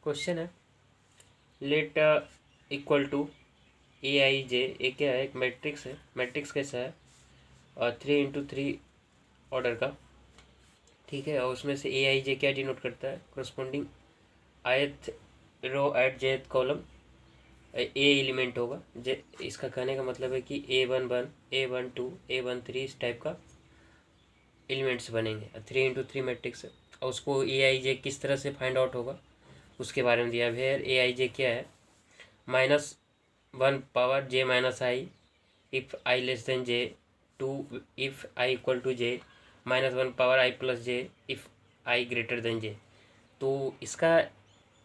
Question है late equal to ए आई जे। ए क्या है? एक मैट्रिक्स है। मैट्रिक्स कैसा है? 3 × 3 ऑर्डर का, ठीक है। और उसमें से ए आई जे क्या डिनोट करता है? Corresponding ith row at jth column a element होगा। जे इसका कहने का मतलब है कि A11 A12 A13 इस टाइप का एलिमेंट्स बनेंगे। 3 × 3 मैट्रिक्स है और उसको ए आई जे किस तरह से फाइंड आउट होगा उसके बारे में दिया है। ए आई जे क्या है? -1 power j minus I if I less than J, 2 if I equal to J, -1 power I plus J if I greater than J. तो इसका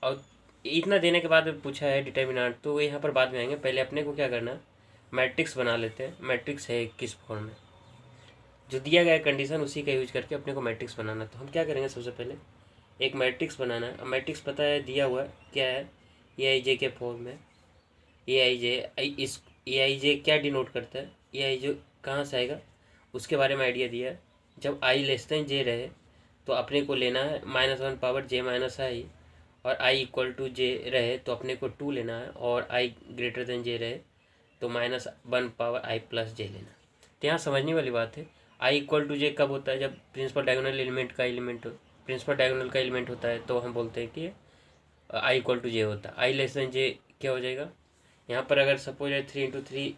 और इतना देने के बाद पूछा है डिटर्मिनेंट, तो यहाँ पर बाद में आएंगे। पहले अपने को क्या करना है, मैट्रिक्स बना लेते हैं। मैट्रिक्स है किस फॉर्म में, जो दिया गया कंडीशन उसी का यूज करके अपने को मैट्रिक्स बनाना है। तो हम क्या करेंगे, सबसे पहले एक मैट्रिक्स बनाना है। अब मैट्रिक्स पता है दिया हुआ है क्या है, ए आई जे के फॉर्म में। ए आई जे इस ए आई जे क्या डिनोट करता है, ए आई जे कहाँ से आएगा उसके बारे में आइडिया दिया है। जब आई लेस देन जे रहे तो अपने को लेना है -1 पावर j माइनस आई, और i इक्वल टू जे रहे तो अपने को 2 लेना है, और i ग्रेटर देन जे रहे तो -1 पावर i प्लस जे लेना है। तो यहाँ समझने वाली बात है, i इक्वल टू जे कब होता है? जब प्रिंसिपल डायगोनल एलिमेंट का प्रिंसिपल डायगोनल का एलिमेंट होता है तो हम बोलते हैं कि i इक्वल टू जे होता है। i लेस देन जे क्या हो जाएगा? यहाँ पर अगर सपोज है 3 × 3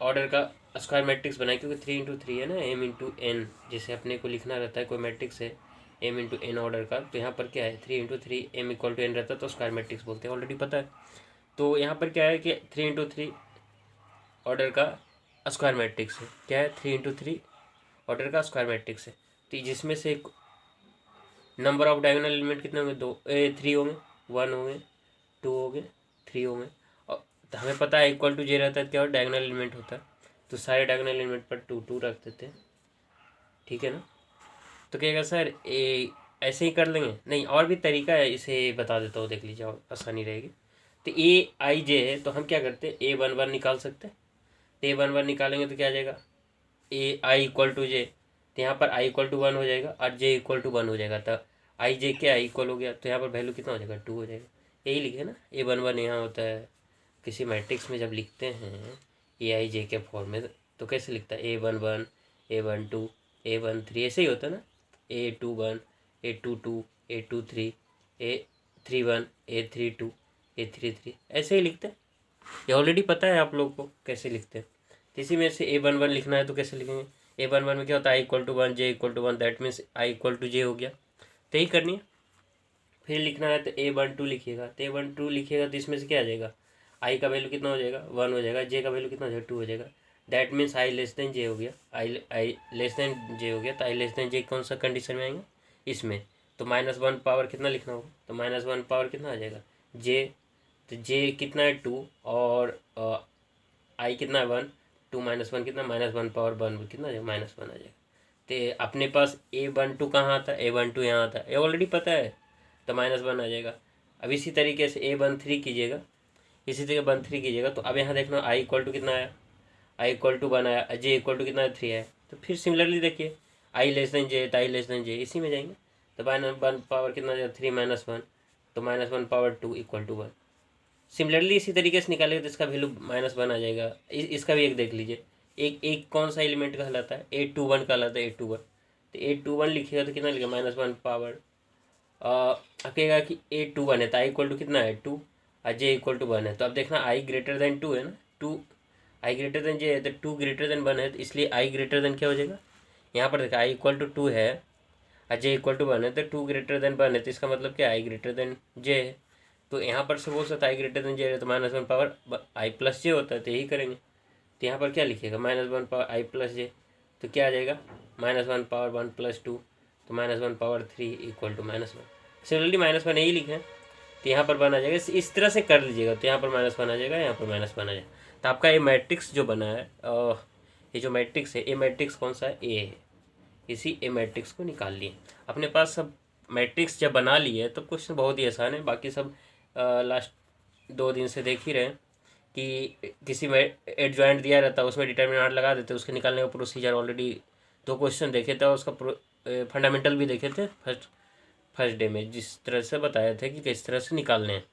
ऑर्डर का स्क्वायर मैट्रिक्स बनाए, क्योंकि 3 × 3 है ना, m × n, जैसे अपने को लिखना रहता है कोई मैट्रिक्स है m × n ऑर्डर का, तो यहाँ पर क्या है 3 × 3 m इक्वल टू n रहता है तो स्क्वायर मैट्रिक्स बोलते हैं, ऑलरेडी पता है। तो यहाँ पर क्या है कि 3 × 3 ऑर्डर का स्क्वायर मैट्रिक्स है। क्या है? 3 × 3 ऑर्डर का स्क्वायर मैट्रिक्स है। तो जिसमें से नंबर ऑफ डायगोनल एलिमेंट कितने होंगे? 3 होंगे, 1 होंगे, 2 होंगे, 3 होंगे। और तो हमें पता है इक्वल टू जे रहता है, क्या हो डायगोनल एलिमेंट होता है, तो सारे डायगोनल एलिमेंट पर 2 रख देते हैं, ठीक है ना। तो कहेगा सर ऐसे ही कर लेंगे? नहीं, और भी तरीका है, इसे बता देता हूँ, देख लीजिए, और आसानी रहेगी। तो ए आई जे है तो हम क्या करते हैं, A11 निकाल सकते हैं। तो A11 निकालेंगे तो क्या आ जाएगा, ए आई इक्वल टू जे, तो यहाँ पर आई इक्वल टू 1 हो जाएगा और जे इक्वल टू 1 हो जाएगा। तो आई जे क्या इक्वल हो गया, तो यहाँ पर वैल्यू कितना हो जाएगा, 2 हो जाएगा। यही लिखे ना, A11 यहाँ होता है। किसी मैट्रिक्स में जब लिखते हैं ए आई जे के फॉर्म में तो कैसे लिखता है, A11 A12 A13, ऐसे ही होता है ना, A21 A22 A23 A31 A32 A33, ऐसे ही लिखते हैं। ये ऑलरेडी पता है आप लोगों को कैसे लिखते हैं। तो इसी में से A11 लिखना है तो कैसे लिखेंगे, A11 में क्या होता है, I equal to 1 J equal to 1, that means I equal to J हो गया। तो यही करनी है। फिर लिखना है तो A12 लिखिएगा। तो A12 लिखिएगा तो इसमें से क्या आ जाएगा, आई का वैल्यू कितना हो जाएगा, 1 हो जाएगा, जे का वैल्यू कितना हो जाएगा, 2 हो जाएगा। That means I less than J हो गया, आई लेस देन जे हो गया। तो आई लेस देन जे कौन सा कंडीशन में आएंगे, इसमें। तो -1 पावर कितना लिखना होगा, तो -1 पावर कितना आ जाएगा, जे। तो जे कितना है 2, और आई कितना है 1, 2 - 1 कितना, -1 पावर 1 कितना आ जाएगा, -1 आ जाएगा। तो अपने पास A12 कहाँ आता है, A12 यहाँ आता है, ये ऑलरेडी पता है, तो -1 आ जाएगा। अब इसी तरीके से A13 कीजिएगा, इसी तरह 13 कीजिएगा। तो अब यहाँ देखना आई इक्वल टू कितना आया, आई इक्वल टू 1 आया, जे इक्वल टू कितना 3 आया। तो फिर सिमिलरली देखिए, आई लेस देन जे, तो आई लेस देन जे इसी में जाएंगे। तो -1 पावर कितना आ जाएगा, 3 - 1, तो -1 पावर 2 इक्वल टू 1। सिमिलरली इसी तरीके से निकालेंगे तो इसका वैल्यू -1 आ जाएगा। इसका भी एक देख लीजिए, एक कौन सा एलिमेंट कहलाता है, A21 कहलाता है, A21। तो A21 लिखिएगा तो कितना लिखेगा, -1 पावर कहेगा कि A21 है तो आई इक्वल टू कितना है 2, और जे इक्वल टू 1 है। तो अब देखना आई ग्रेटर देन 2 है ना, 2 आई ग्रेटर देन जे है, तो 2 ग्रेटर देन 1 है, तो इसलिए आई ग्रेटर देन क्या हो जाएगा, यहाँ पर देखा आई इक्वल टू 2 है और जे इक्वल टू 1 है, तो 2 ग्रेटर देन 1 है, तो इसका मतलब क्या, आई ग्रेटर देन जे है। तो यहाँ पर से बोल सकता है आई ग्रेटर देन जे है तो -1 पावर आई प्लस जे होता है, तो यही करेंगे। तो यहाँ पर क्या लिखिएगा, -1 पावर आई प्लस जे, तो क्या आ जाएगा, -1 पावर 1 + 2, तो -1 पावर 3 इक्वल टू -1। सिमिलरली -1 यही लिखे हैं, तो यहाँ पर 1 आ जाएगा। इस तरह से कर लीजिएगा, तो यहाँ पर -1 आ जाएगा, यहाँ पर -1 आ जाएगा। तो आपका ये मैट्रिक्स जो बना है, ये जो मैट्रिक्स है, ये मैट्रिक्स कौन सा है, ए है। इसी ए मैट्रिक्स को निकाल लिए। अपने पास सब मैट्रिक्स जब बना लिए तो क्वेश्चन बहुत ही आसान है। बाकी सब लास्ट 2 दिन से देख ही रहे हैं कि किसी में एडजॉइंट दिया रहता है, उसमें डिटर्मिनेंट लगा देते, उसके निकालने का प्रोसीजर ऑलरेडी 2 क्वेश्चन देखे थे, और उसका फंडामेंटल भी देखे थे फर्स्ट फर्स्ट डे में जिस तरह से बताए थे कि किस तरह से निकालने हैं,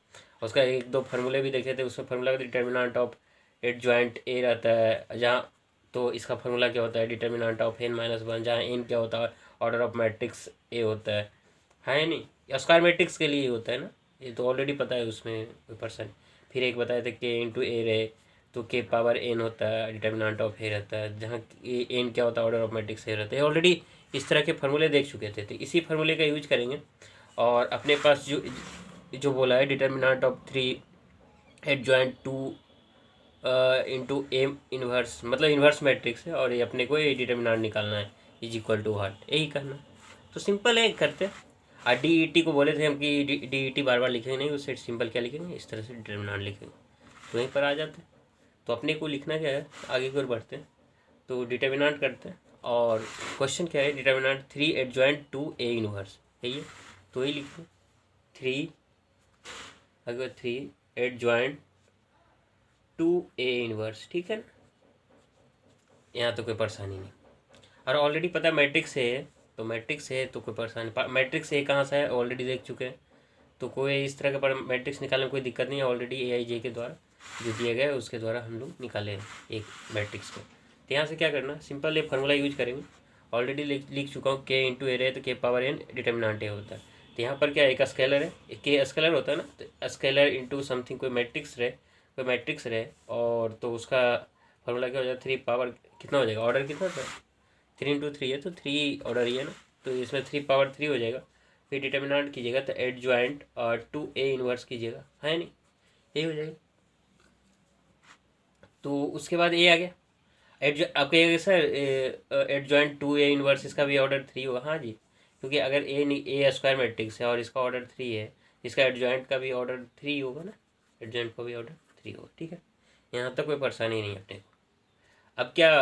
उसका एक दो फार्मूले भी देखे थे। उसमें फार्मूला का डिटर्मिनेंट ऑफ एडजॉइंट ए रहता है, जहाँ तो इसका फार्मूला क्या होता है, डिटर्मिनेंट ऑफ n-1, जहाँ n क्या होता है, ऑर्डर ऑफ मैट्रिक्स ए होता है नहीं, स्क्वायर मैट्रिक्स के लिए ही होता है ना, ये तो ऑलरेडी पता है उसमें कोई पर्सन। फिर एक बताया था के इंटू ए रहे तो के पावर n होता है, डिटर्मिनेंट ऑफ ए रहता है, जहाँ n क्या होता है, ऑर्डर ऑफ मैट्रिक्स ए रहता है। ऑलरेडी इस तरह के फार्मूले देख चुके थे, तो इसी फार्मूले का यूज करेंगे। और अपने पास जो बोला है determinant of 3 adjoint 2 into M inverse, मतलब इन्वर्स मैट्रिक्स है, और ये अपने को ये डिटर्मिनेंट निकालना है इज इक्वल टू व्हाट, यही करना। तो सिंपल है, करते हैं। और डी ई टी को बोले थे हम कि डी ई टी बार बार लिखेंगे नहीं, उससे सिंपल क्या लिखेंगे, इस तरह से डिटर्मिनेंट लिखेंगे, तो वहीं पर आ जाते हैं। तो अपने को लिखना क्या है, आगे की ओर बढ़ते हैं। तो डिटर्मिनेंट करते हैं, और क्वेश्चन क्या है, डिटर्मिनेंट 3 एडजॉइंट 2 ए इन्वर्स, यही है, तो यही लिखते हैं 3 एडजॉइंट 2 ए इन्वर्स, ठीक है ना। यहाँ तो कोई परेशानी नहीं, और ऑलरेडी पता है मैट्रिक्स है, तो मैट्रिक्स है तो कोई परेशानी, मैट्रिक्स ए कहाँ से है ऑलरेडी देख चुके हैं, तो कोई इस तरह का मैट्रिक्स निकालने में कोई दिक्कत नहीं है। ऑलरेडी AIJ के द्वारा जो दिया गया है उसके द्वारा हम लोग निकाले हैं एक मैट्रिक्स को। तो यहाँ से क्या करना, सिंपल ये फार्मूला यूज करेंगे, ऑलरेडी लिख चुका हूँ, के इंटू ए रहे तो के पावर n डिटर्मिनेंट ए होता है। तो यहाँ पर क्या एक स्केलर है, के स्केलर होता है ना, तो स्केलर इंटू समथिंग कोई मैट्रिक्स रहे, और तो उसका फार्मूला क्या हो जाएगा, 3 पावर कितना हो जाएगा, ऑर्डर कितना था, 3 इंटू 3 है तो 3 ऑर्डर ही है ना, तो इसमें 3 पावर 3 हो जाएगा। फिर डिटर्मिनेंट कीजिएगा तो एडजॉइंट और 2A इन्वर्स कीजिएगा, है नहीं, यही हो जाएगा। तो उसके बाद ए आ गया, आप कहिएगा सर एडजॉइंट 2A इन्वर्स इसका भी ऑर्डर 3 होगा, हाँ जी, क्योंकि अगर ए स्क्वायर मैट्रिक्स है और इसका ऑर्डर 3 है, इसका एडजॉइंट का भी ऑर्डर 3 होगा ना, एडजॉइंट का भी ऑर्डर 3 होगा, ठीक है। यहाँ तक कोई परेशानी नहीं है अपने को। अब क्या,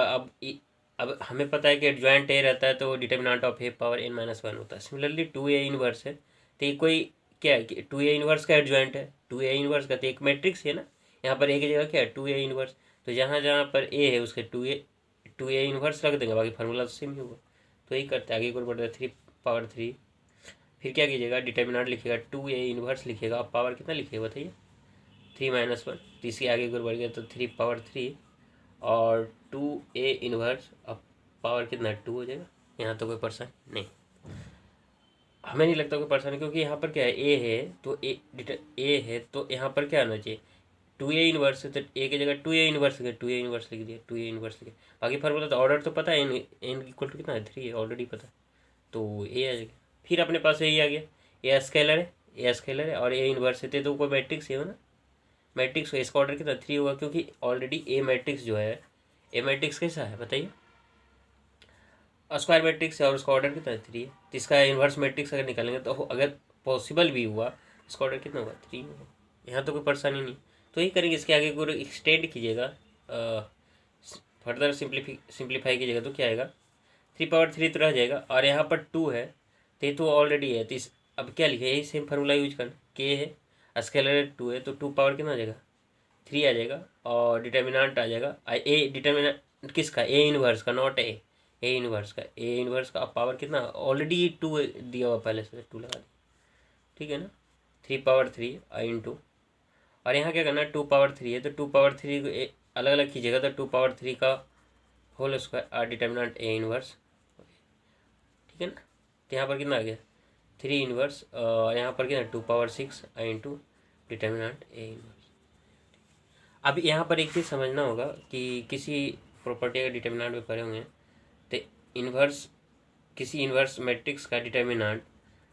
अब हमें पता है कि एडजॉइंट ए रहता है तो determinant of A power n-1 होता है। सिमिलरली 2A इन्वर्स है, तो ये कोई क्या है कि 2A इन्वर्स का एडजॉइंट है, 2A इन्वर्स का तो एक मैट्रिक्स है ना, यहाँ पर एक जगह क्या है 2A इन्वर्स, तो जहाँ जहाँ पर ए है उसके 2A इन्वर्स रख देंगे, बाकी फार्मूला तो सेम ही होगा। तो यही करते हैं, आगे को बढ़ता है 3 पावर 3। फिर क्या कीजिएगा, डिटर्मिनेंट लिखिएगा 2A इन्वर्स लिखिएगा, अब पावर कितना लिखिएगा बताइए, 3-1, तो इसके आगे को बढ़ गया तो 3 पावर 3 और 2A इन्वर्स, अब पावर कितना 2 हो जाएगा। यहाँ तो कोई परेशानी नहीं, हमें नहीं लगता कोई परेशानी, क्योंकि यहाँ पर क्या है, ए है तो ए है तो यहाँ पर क्या आना चाहिए, 2A इन्वर्स है, तो ए की जगह 2A इन्वर्स लिखे, 2A इन्वर्स लिख दिया, 2A इन्वर्स लिखे। बाकी फार्मूला तो ऑर्डर तो पता है, एन इक्वल टू कितना है 3 है, ऑलरेडी पता है, तो ए आ जाएगा। फिर अपने पास यही आ गया, ए स्केलर है और ए इन्वर्स है, तो कोई मैट्रिक्स है ना, मैट्रिक्स है, इसका ऑर्डर कितना 3 होगा, क्योंकि ऑलरेडी ए मैट्रिक्स जो है, ए मैट्रिक्स कैसा है बताइए, स्क्वायर मैट्रिक्स है और उसका ऑर्डर कितना है 3 है। तो इसका इन्वर्स मैट्रिक्स अगर निकालेंगे तो अगर पॉसिबल भी हुआ इसका ऑर्डर कितना होगा 3 होगा। यहाँ तो कोई परेशानी नहीं, तो यही करेंगे। इसके आगे को एक्सटेंड कीजिएगा, फर्दर सिंप्लीफाई कीजिएगा तो क्या आएगा, 3 पावर 3 तो रह जाएगा, और यहाँ पर 2 है तो ये तो ऑलरेडी है, तो इस अब क्या लिखे, यही सेम फार्मूला यूज करना, के है स्केलर 2 है तो 2 पावर कितना आ जाएगा 3 आ जाएगा, और डिटर्मिनेंट आ जाएगा ए, डिटर्मिनेंट किसका, ए इन्वर्स का, नॉट ए इन्वर्स का, ए इन्वर्स का। अब पावर कितना, ऑलरेडी 2 दिया हुआ पहले से, 2 लगा दिया, ठीक है ना, 3 पावर 3 इंटू, और यहाँ क्या करना है 2 पावर 3 है तो 2 पावर 3 को अलग अलग कीजिएगा तो 2 पावर 3 का होल स्क्वायर और डिटर्मिनेंट ए इन्वर्स, ठीक है ना। तो यहाँ पर कितना आ गया 3 इन्वर्स, और यहाँ पर कितना 2 power 6 into determinant A inverse. अब यहाँ पर एक चीज़ समझना होगा कि किसी प्रॉपर्टी का डिटर्मिनेंट में पढ़े होंगे, तो इन्वर्स किसी इन्वर्स मैट्रिक्स का डिटर्मिनेंट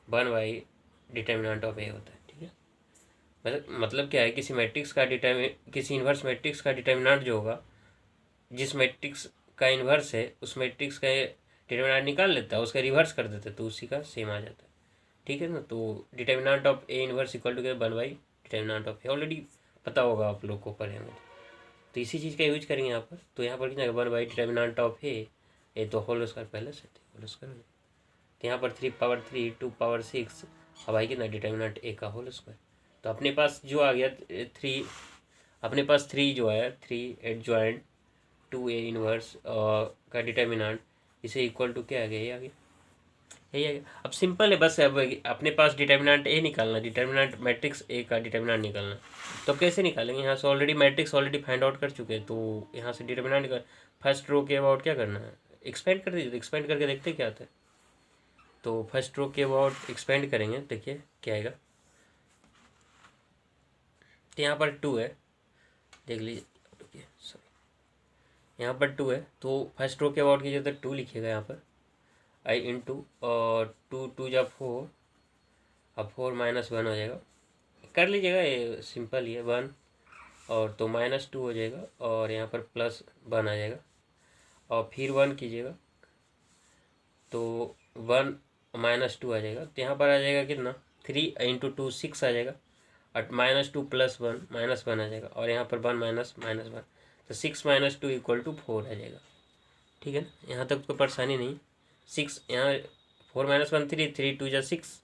1 डिटर्मिनेंट ऑफ ए होता है, ठीक है। मतलब क्या है, किसी इन्वर्स मैट्रिक्स का डिटर्मिनेंट जो होगा, जिस मैट्रिक्स का इन्वर्स है उस मैट्रिक्स का डिटर्मिनेंट निकाल लेता है, उसका रिवर्स कर देता है तो उसी का सेम आ जाता है, ठीक है ना। तो determinant of A inverse equal to 1 determinant of A, already पता होगा आप लोग को पढ़ेंगे, तो इसी चीज़ का यूज करेंगे यहाँ पर। तो यहाँ पर कितना 1 डिटर्मिनेंट ऑफ ए तो होल स्क्वायर पहले से थे, होल स्क्वायर, तो यहाँ पर 3 पावर 3 2 पावर 6, अब आई कितना डिटर्मिनेंट ए का होल स्क्वायर। तो अपने पास जो आ गया 3, अपने पास 3 जो आया 3 एडजॉइंट 2A इन्वर्स का डिटर्मिनेंट, इसे इक्वल टू क्या आ गया, ये आ गया यही है। अब सिंपल है, बस अब अपने पास डिटर्मिनेंट ए निकालना, डिटर्मिनेंट मैट्रिक्स ए का डिटर्मिनेंट निकालना। तो कैसे निकालेंगे, यहाँ से already matrix already find out कर चुके हैं, तो यहाँ से डिटर्मिनेंट का फर्स्ट रो के अबाउट क्या करना है, एक्सपेंड कर दीजिए। एक्सपेंड करके देखते क्या आता है। तो फर्स्ट रो के अबाउट एक्सपेंड करेंगे, देखिए क्या आएगा। तो यहाँ पर 2 है, देख लीजिए, सॉरी, यहाँ पर 2 है, तो फर्स्ट रो के अबाउट कीजिए तो 2 लिखिएगा यहाँ पर, आई इंटू और 2 जब 4, अब 4 -1 हो जाएगा, कर लीजिएगा, ये सिंपल ही है। 1 और तो -2 हो जाएगा, और यहाँ पर +1 आ जाएगा, और फिर 1 कीजिएगा तो 1 -2 आ जाएगा। तो यहाँ पर आ जाएगा कितना, 3 × 2 6 आ जाएगा, और -2 + 1 -1 आ जाएगा, और यहाँ पर 1 -1, तो 6 - 2 = 4 आ जाएगा। ठीक है ना, यहाँ तक कोई परेशानी नहीं। 6 यहाँ 4 - 1 3, 3 2 6,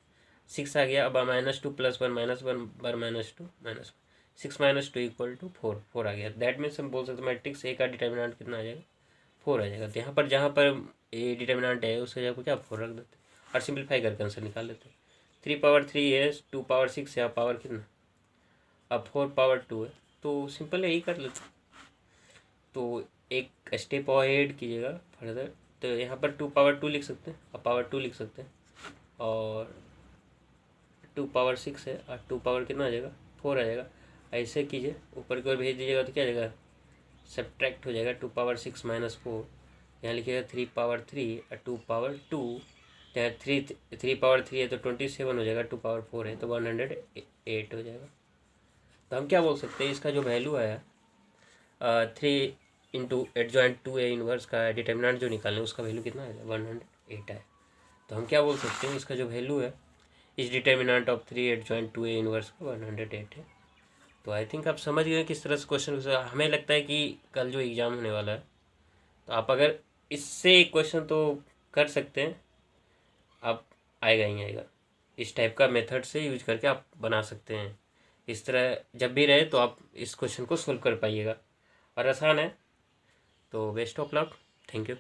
6 आ गया। अब -2 + 1 -1 बर -2 -1, 6 - 2 = 4, 4 आ गया। दैट मीन्स हम बोल सकते हैं मैट्रिक्स ए का डिटर्मिनेंट कितना आ जाएगा, 4 आ जाएगा। तो यहाँ पर जहाँ पर ए डिटर्मिनेंट है उस जगह को क्या 4 रख देते हैं और सिंपलीफाई करके आंसर निकाल लेते हैं। 3 पावर 3 है, 2 पावर 6 है, पावर कितना, अब 4 पावर 2 है, तो सिंपल यही कर लेते हैं। तो एक स्टेप और ऐड कीजिएगा फर्दर, तो यहाँ पर 2 पावर 2 लिख सकते हैं, अब पावर 2 लिख सकते हैं, और 2 पावर 6 है, और 2 पावर कितना आ जाएगा, 4 आ जाएगा। ऐसे कीजिए, ऊपर की ओर भेज दीजिएगा तो क्या आ जाएगा, सब्ट्रैक्ट हो जाएगा। 2 पावर 6 - 4, यहाँ लिखिएगा 3 पावर 3 और 2 पावर 2, यहाँ 3 पावर 3 है तो 27 हो जाएगा, 2 पावर 4 है तो 108 हो जाएगा। तो हम क्या बोल सकते हैं, इसका जो वैल्यू आया 3 × एडजॉइंट 2a इनवर्स का डिटर्मिनेंट जो निकालें उसका वैल्यू कितना आएगा, 108 है। तो हम क्या बोल सकते हैं, इसका जो वैल्यू है इस determinant of 3 adjoint 2a inverse का 108 है। तो आई थिंक आप समझ गए किस तरह से क्वेश्चन। हमें लगता है कि कल जो एग्ज़ाम होने वाला है, तो आप अगर इससे एक क्वेश्चन तो कर सकते हैं, आप आएगा ही आएगा। इस टाइप का मेथड से यूज करके आप बना सकते हैं। इस तरह जब भी रहे तो आप इस क्वेश्चन को सोल्व कर पाइएगा, और आसान है। तो best of luck, thank you.